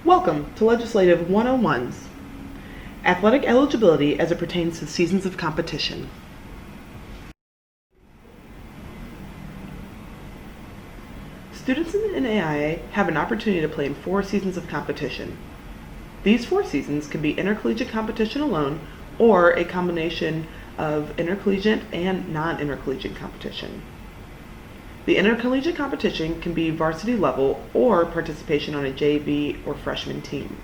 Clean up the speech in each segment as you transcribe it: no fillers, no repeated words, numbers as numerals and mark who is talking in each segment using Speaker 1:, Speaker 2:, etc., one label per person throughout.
Speaker 1: Welcome to Legislative 101's Athletic Eligibility as it pertains to seasons of competition. Students in the NAIA have an opportunity to play in 4 seasons of competition. These 4 seasons can be intercollegiate competition alone or a combination of intercollegiate and non-intercollegiate competition. The intercollegiate competition can be varsity level or participation on a JV or freshman team.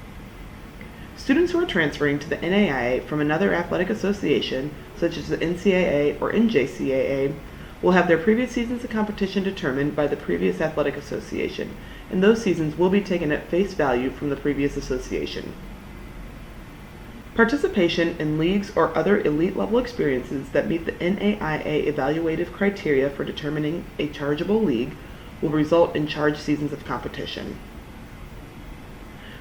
Speaker 1: Students who are transferring to the NAIA from another athletic association, such as the NCAA or NJCAA, will have their previous seasons of competition determined by the previous athletic association, and those seasons will be taken at face value from the previous association. Participation in leagues or other elite level experiences that meet the NAIA evaluative criteria for determining a chargeable league will result in charged seasons of competition.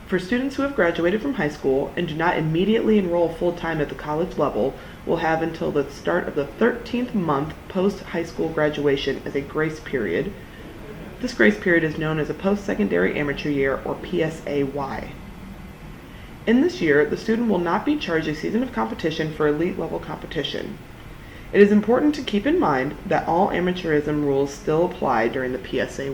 Speaker 1: For students who have graduated from high school and do not immediately enroll full-time at the college level will have until the start of the 13th month post-high school graduation as a grace period. This grace period is known as a post-secondary amateur year, or PSAY. In this year, the student will not be charged a season of competition for elite level competition. It is important to keep in mind that all amateurism rules still apply during the PSAY.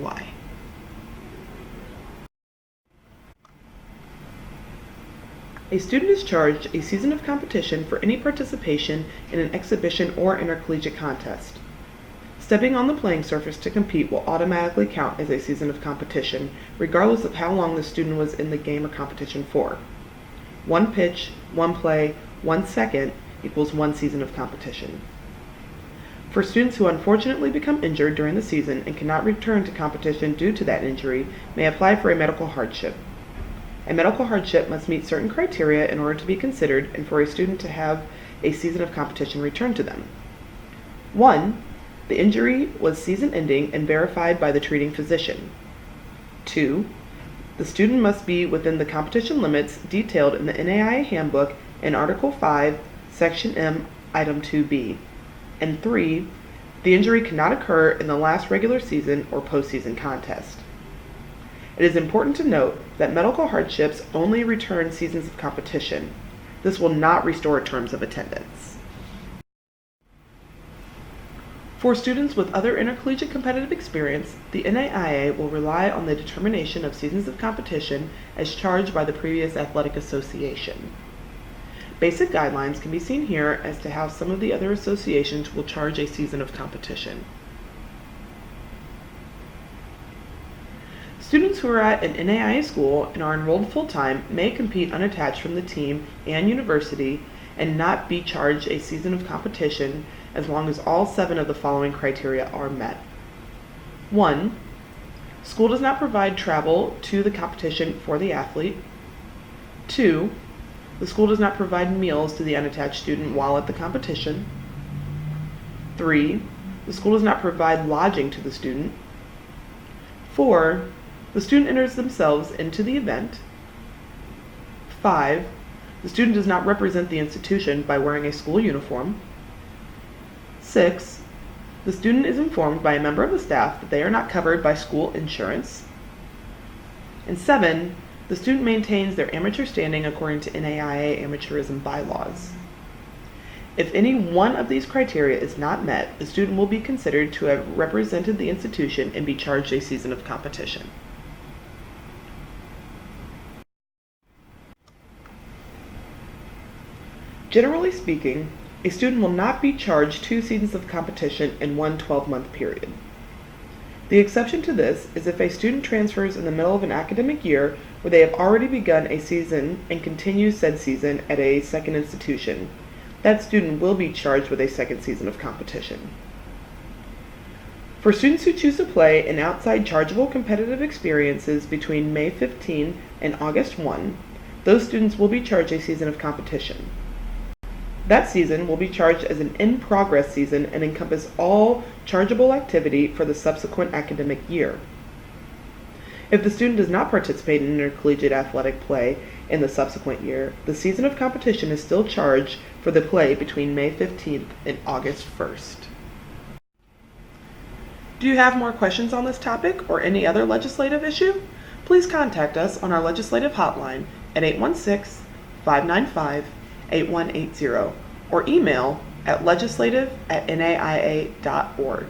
Speaker 1: A student is charged a season of competition for any participation in an exhibition or intercollegiate contest. Stepping on the playing surface to compete will automatically count as a season of competition, regardless of how long the student was in the game or competition for. 1 pitch, 1 play, 1 second equals 1 season of competition. For students who unfortunately become injured during the season and cannot return to competition due to that injury may apply for a medical hardship. A medical hardship must meet certain criteria in order to be considered and for a student to have a season of competition returned to them. 1. The injury was season-ending and verified by the treating physician. 2. The student must be within the competition limits detailed in the NAIA Handbook in Article 5, Section M, Item 2B. And 3. The injury cannot occur in the last regular season or postseason contest. It is important to note that medical hardships only return seasons of competition. This will not restore terms of attendance. For students with other intercollegiate competitive experience, the NAIA will rely on the determination of seasons of competition as charged by the previous athletic association. Basic guidelines can be seen here as to how some of the other associations will charge a season of competition. Students who are at an NAIA school and are enrolled full-time may compete unattached from the team and university and not be charged a season of competition as long as all 7 of the following criteria are met. 1. School does not provide travel to the competition for the athlete. 2. The school does not provide meals to the unattached student while at the competition. 3. The school does not provide lodging to the student. 4. The student enters themselves into the event. 5. The student does not represent the institution by wearing a school uniform. 6. The student is informed by a member of the staff that they are not covered by school insurance. And 7. The student maintains their amateur standing according to NAIA amateurism bylaws. If any one of these criteria is not met, the student will be considered to have represented the institution and be charged a season of competition. Generally speaking, a student will not be charged 2 seasons of competition in one 12-month period. The exception to this is if a student transfers in the middle of an academic year where they have already begun a season and continues said season at a second institution. That student will be charged with a second season of competition. For students who choose to play in outside chargeable competitive experiences between May 15 and August 1, those students will be charged a season of competition. That season will be charged as an in-progress season and encompass all chargeable activity for the subsequent academic year. If the student does not participate in intercollegiate athletic play in the subsequent year, the season of competition is still charged for the play between May 15th and August 1st. Do you have more questions on this topic or any other legislative issue? please contact us on our legislative hotline at 816-595-8180 or email at legislative@naia.org.